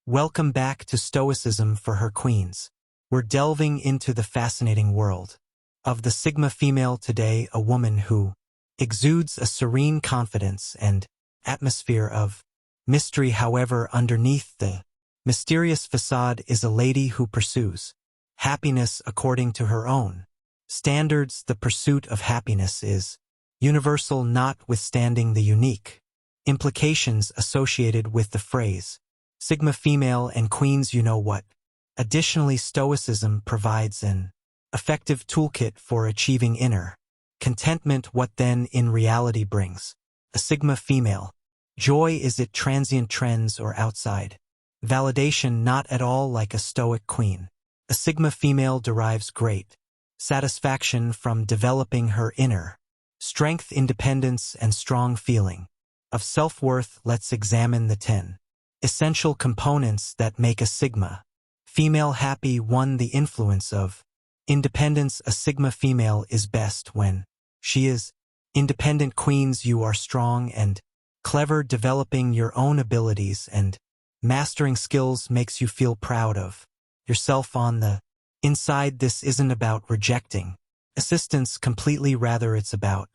Welcome back to Stoicism for Her Queens. We're delving into the fascinating world of the Sigma female today, a woman who exudes a serene confidence and atmosphere of mystery. However, underneath the mysterious facade is a lady who pursues happiness according to her own standards. The pursuit of happiness is universal, notwithstanding the unique implications associated with the phrase Sigma female and queens. You know what? Additionally, Stoicism provides an effective toolkit for achieving inner contentment. What then in reality brings a Sigma female joy? Is it transient trends or outside validation? Not at all. Like a Stoic queen, a Sigma female derives great satisfaction from developing her inner strength, independence, and strong feeling of self-worth. Let's examine the 10 essential components that make a Sigma female happy. 1. The influence of independence. A Sigma female is best when she is independent. Queens, you are strong and clever. Developing your own abilities and mastering skills makes you feel proud of yourself on the inside. This isn't about rejecting assistance completely, rather it's about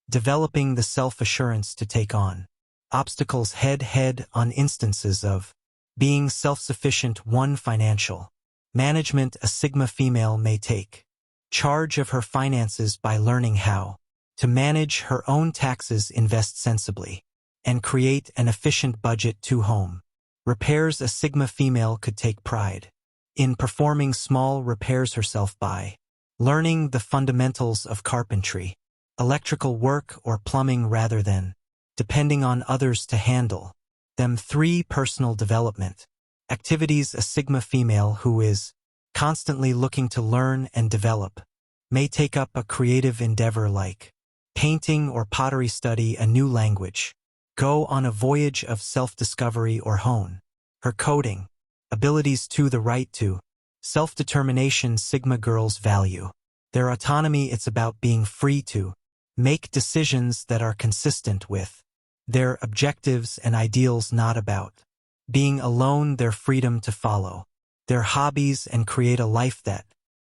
developing the self-assurance to take on obstacles head-on. Instances of being self-sufficient. 1. Financial management. A Sigma female may take charge of her finances by learning how to manage her own taxes, invest sensibly, and create an efficient budget. 2. Home repairs. A Sigma female could take pride in performing small repairs herself by learning the fundamentals of carpentry, electrical work, or plumbing rather than depending on others to handle them. 3. Personal development activities. A Sigma female who is constantly looking to learn and develop may take up a creative endeavor like painting or pottery, study a new language, go on a voyage of self-discovery, or hone her coding abilities. 2. The right to self-determination. Sigma girls value their autonomy. It's about being free to make decisions that are consistent with their objectives and ideals, not about being alone. Their freedom to follow their hobbies and create a life that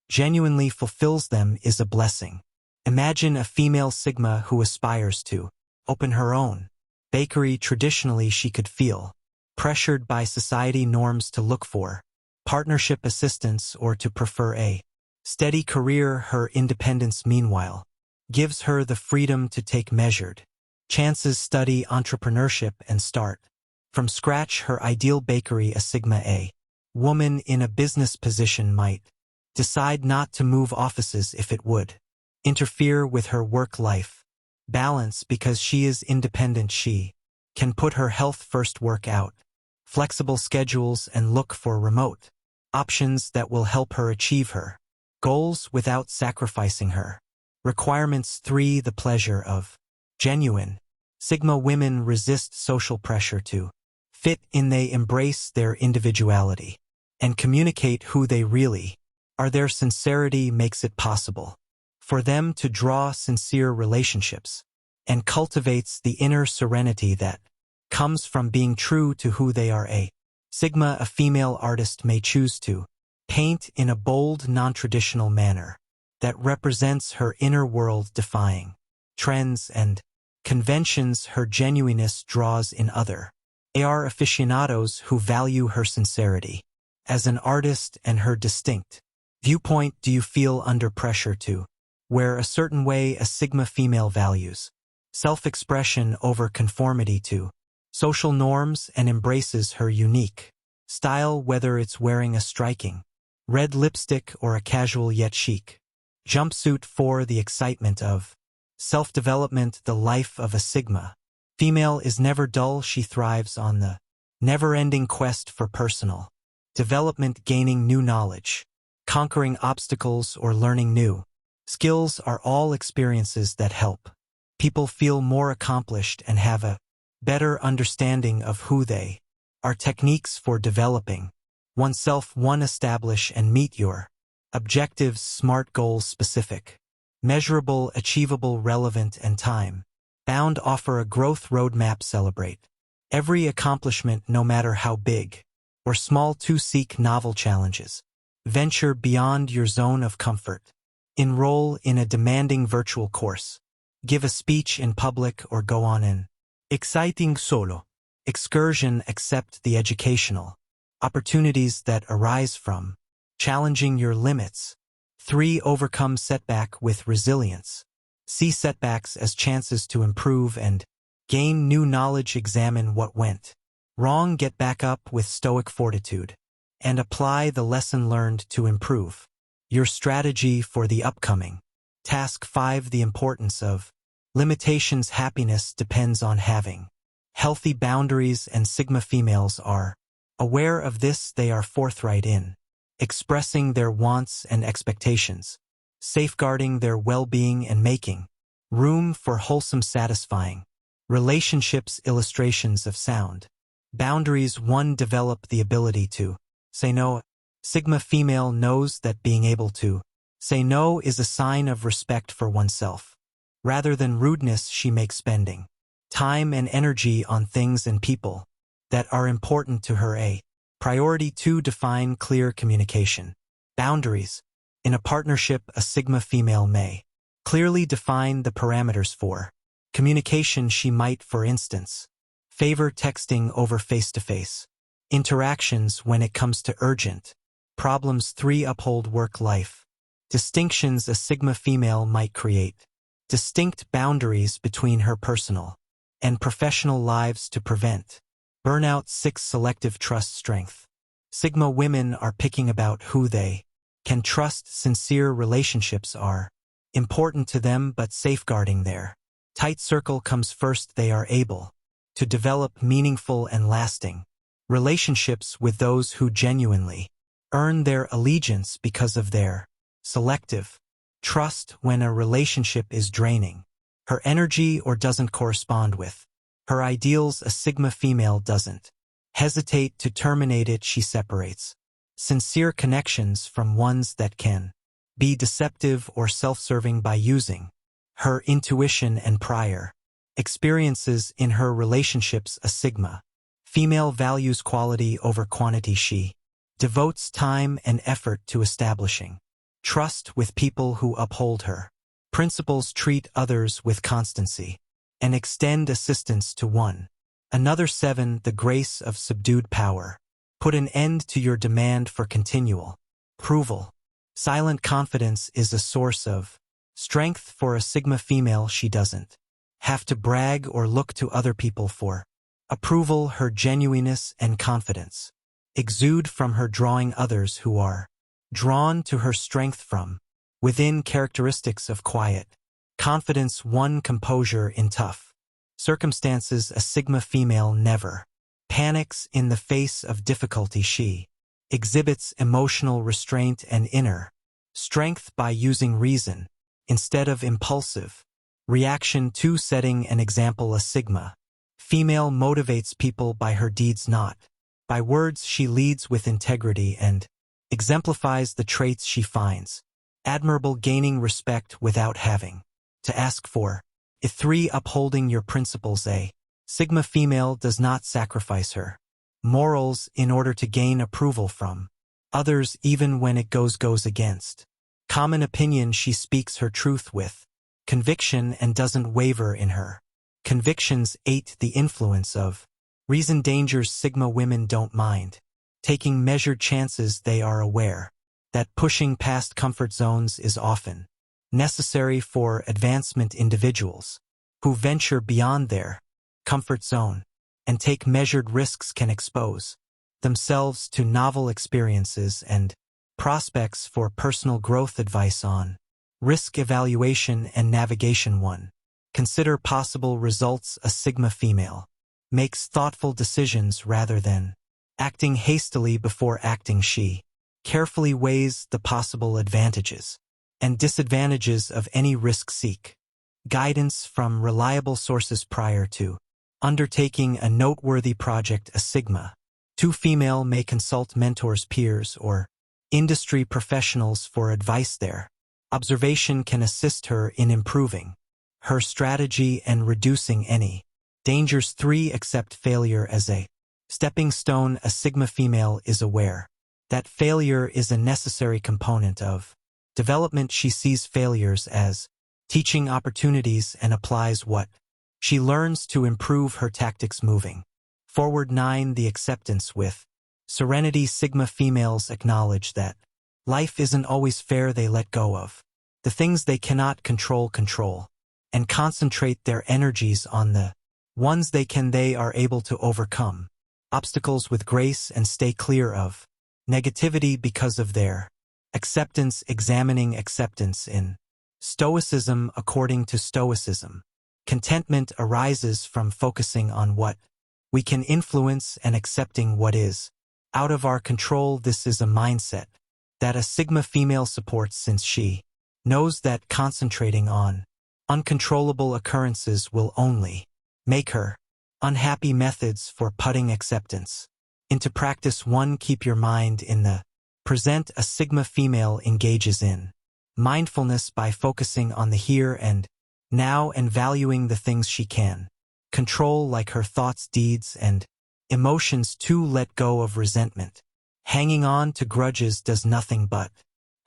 genuinely fulfills them is a blessing. Imagine a female Sigma who aspires to open her own bakery. Traditionally, she could feel pressured by society norms to look for partnership assistance or to prefer a steady career. Her independence, meanwhile, gives her the freedom to take measured chances, study entrepreneurship, and start from scratch her ideal bakery. A Sigma a woman in a business position might decide not to move offices if it would interfere with her work-life balance. Because she is independent, she can put her health first, work out flexible schedules, and look for remote options that will help her achieve her goals without sacrificing her requirements. 3. The pleasure of genuine Sigma women resist social pressure to fit in. They embrace their individuality and communicate who they really are. Their sincerity makes it possible for them to draw sincere relationships and cultivates the inner serenity that comes from being true to who they are. A Sigma, a female artist, may choose to paint in a bold, non-traditional manner that represents her inner world, defying trends and conventions. Her genuineness draws in other AR aficionados who value her sincerity as an artist and her distinct viewpoint. Do you feel under pressure to wear a certain way? A Sigma female values self-expression over conformity to social norms and embraces her unique style, whether it's wearing a striking red lipstick or a casual yet chic jumpsuit. 4. The excitement of self-development. The life of a Sigma female is never dull. She thrives on the never-ending quest for personal development. Gaining new knowledge, conquering obstacles, or learning new skills are all experiences that help people feel more accomplished and have a better understanding of who they are. Techniques for developing oneself. 1. Establish and meet your objectives. SMART goals: specific, measurable, achievable, relevant, and time-bound. Offer a growth roadmap. Celebrate every accomplishment, no matter how big or small to seek novel challenges. Venture beyond your zone of comfort. Enroll in a demanding virtual course. Give a speech in public or go on an exciting solo excursion. Accept the educational opportunities that arise from challenging your limits. 3. Overcome setback with resilience. See setbacks as chances to improve and gain new knowledge. Examine what went wrong, get back up with stoic fortitude, and apply the lesson learned to improve your strategy for the upcoming task. 5. The importance of limitations. Happiness depends on having healthy boundaries, and Sigma females are aware of this. They are forthright in expressing their wants and expectations, safeguarding their well-being and making room for wholesome, satisfying relationships. Illustrations of sound boundaries. 1. Develop the ability to say no. Sigma female knows that being able to say no is a sign of respect for oneself. Rather than rudeness, she makes spending time and energy on things and people that are important to her a priority. 2. Define clear communication boundaries. In a partnership, a Sigma female may clearly define the parameters for communication. She might, for instance, favor texting over face-to-face interactions when it comes to urgent problems. 3. Uphold work-life distinctions. A Sigma female might create distinct boundaries between her personal and professional lives to prevent burnout. 6. Selective trust strength. Sigma women are picking about who they can trust. Sincere relationships are important to them, but safeguarding their tight circle comes first. They are able to develop meaningful and lasting relationships with those who genuinely earn their allegiance because of their selective trust. When a relationship is draining her energy or doesn't correspond with her ideals, a Sigma female doesn't hesitate to terminate it. She separates sincere connections from ones that can be deceptive or self-serving by using her intuition and prior experiences in her relationships. A Sigma female values quality over quantity. She devotes time and effort to establishing trust with people who uphold her principles, treat others with constancy, and extend assistance to one another. 7. The grace of subdued power. Put an end to your demand for continual approval. Silent confidence is a source of strength for a Sigma female. She doesn't have to brag or look to other people for approval. Her genuineness and confidence exude from her, drawing others who are drawn to her strength from within. Characteristics of quiet confidence. 1. Composure in tough circumstances. A Sigma female never panics in the face of difficulty. She exhibits emotional restraint and inner strength by using reason instead of impulsive reaction. 2. Setting an example. A Sigma female motivates people by her deeds, not by words. She leads with integrity and exemplifies the traits she finds admirable, gaining respect without having to ask for it. 3. Upholding your principles. A Sigma female does not sacrifice her morals in order to gain approval from others, even when it goes against common opinion. She speaks her truth with conviction and doesn't waver in her convictions. 8. The influence of reason dangers. Sigma women don't mind taking measured chances. They are aware that pushing past comfort zones is often necessary for advancement. Individuals who venture beyond their comfort zone and take measured risks can expose themselves to novel experiences and prospects for personal growth. Advice on risk evaluation and navigation. 1. Consider possible results. A Sigma female makes thoughtful decisions rather than acting hastily before acting. She carefully weighs the possible advantages and disadvantages of any risk. Seek guidance from reliable sources prior to undertaking a noteworthy project. A Sigma 2 female may consult mentors, peers, or industry professionals for advice. Their observation can assist her in improving her strategy and reducing any dangers. 3. Accept failure as a Stepping stone, a Sigma female is aware that failure is a necessary component of development. She sees failures as teaching opportunities and applies what she learns to improve her tactics moving forward. 9. The acceptance with serenity. Sigma females acknowledge that life isn't always fair. They let go of the things they cannot control, and concentrate their energies on the ones they can. They are able to overcome obstacles with grace and stay clear of negativity because of their acceptance. Examining acceptance in Stoicism. According to Stoicism, contentment arises from focusing on what we can influence and accepting what is out of our control. This is a mindset that a Sigma female supports, since she knows that concentrating on uncontrollable occurrences will only make her unhappy. Methods for putting acceptance into practice. 1. Keep your mind in the present. A Sigma female engages in mindfulness by focusing on the here and now and valuing the things she can control, like her thoughts, deeds, and emotions. 2. Let go of resentment. Hanging on to grudges does nothing but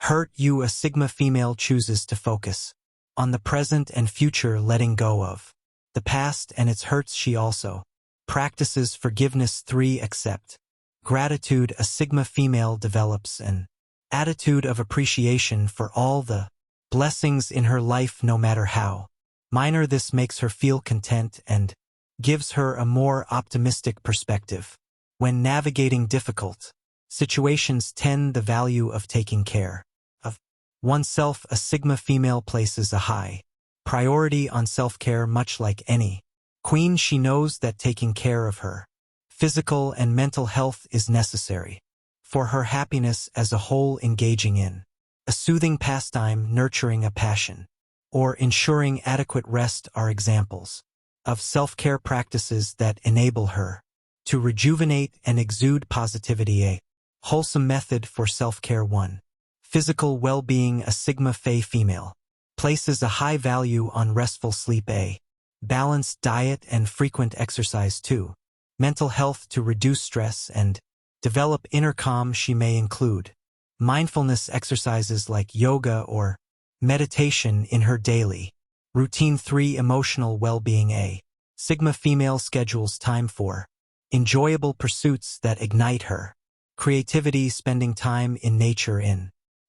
hurt you. A Sigma female chooses to focus on the present and future, letting go of the past and its hurts. She also practices forgiveness. 3. Accept gratitude. A Sigma female develops an attitude of appreciation for all the blessings in her life, no matter how minor. This makes her feel content and gives her a more optimistic perspective when navigating difficult situations. 10. The value of taking care of oneself. A Sigma female places a high priority on self-care. Much like any queen, she knows that taking care of her physical and mental health is necessary for her happiness as a whole. Engaging in a soothing pastime, nurturing a passion, or ensuring adequate rest are examples of self-care practices that enable her to rejuvenate and exude positivity. A wholesome method for self-care. 1. Physical well-being. A Sigma female places a high value on restful sleep, a balanced diet, and frequent exercise. 2. Mental health. To reduce stress and develop inner calm, she may include mindfulness exercises like yoga or meditation in her daily routine. 3. Emotional well-being. A Sigma female schedules time for enjoyable pursuits that ignite her creativity. Spending time in nature,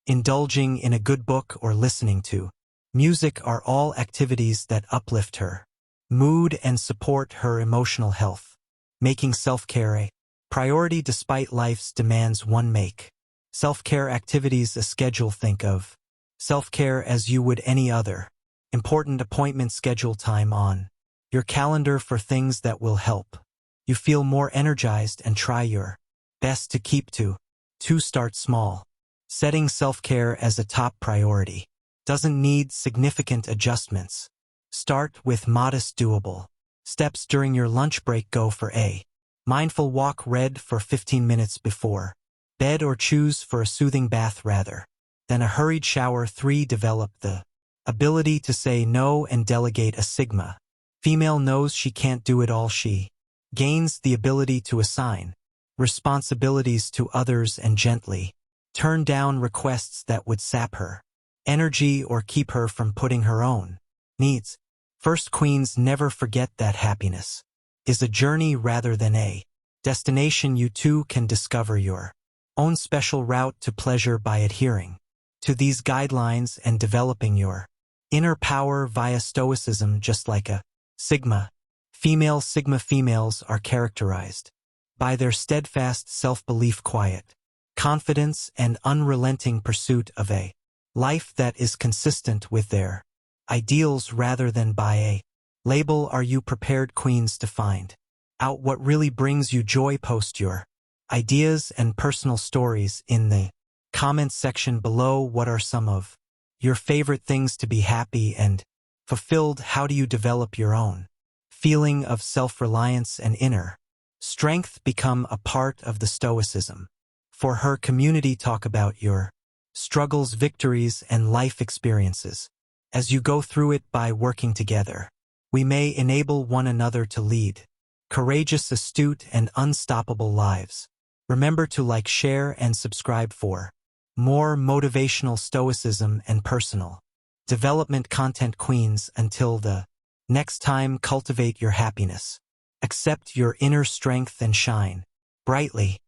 indulging in a good book, or listening to music are all activities that uplift her mood and support her emotional health, making self-care a priority despite life's demands. 1. Make self-care activities a schedule. Think of self-care as you would any other important appointment. Schedule time on your calendar for things that will help you feel more energized, and try your best to keep to. 2. Start small. Setting self-care as a top priority doesn't need significant adjustments. Start with modest, doable steps. During your lunch break, go for a mindful walk, read for 15 minutes before bed, or choose for a soothing bath rather than a hurried shower. 3. Develop the ability to say no and delegate. A Sigma female knows she can't do it all. She gains the ability to assign responsibilities to others and gently turn down requests that would sap her energy or keep her from putting her own needs first. Queens never forget that happiness is a journey rather than a destination. You too can discover your own special route to pleasure by adhering to these guidelines and developing your inner power via Stoicism. Just like a Sigma female, Sigma females are characterized by their steadfast self-belief, quiet confidence, and unrelenting pursuit of a life that is consistent with their ideals rather than by a label. Are you prepared, queens, to find out what really brings you joy? Post your ideas and personal stories in the comments section below. What are some of your favorite things to be happy and fulfilled? How do you develop your own feeling of self-reliance and inner strength? Become a part of the Stoicism for her community. Talk about your struggles, victories, and life experiences. As you go through it, by working together, we may enable one another to lead courageous, astute, and unstoppable lives. Remember to like, share, and subscribe for more motivational stoicism and personal development content, queens. Until the next time, cultivate your happiness. Accept your inner strength and shine brightly.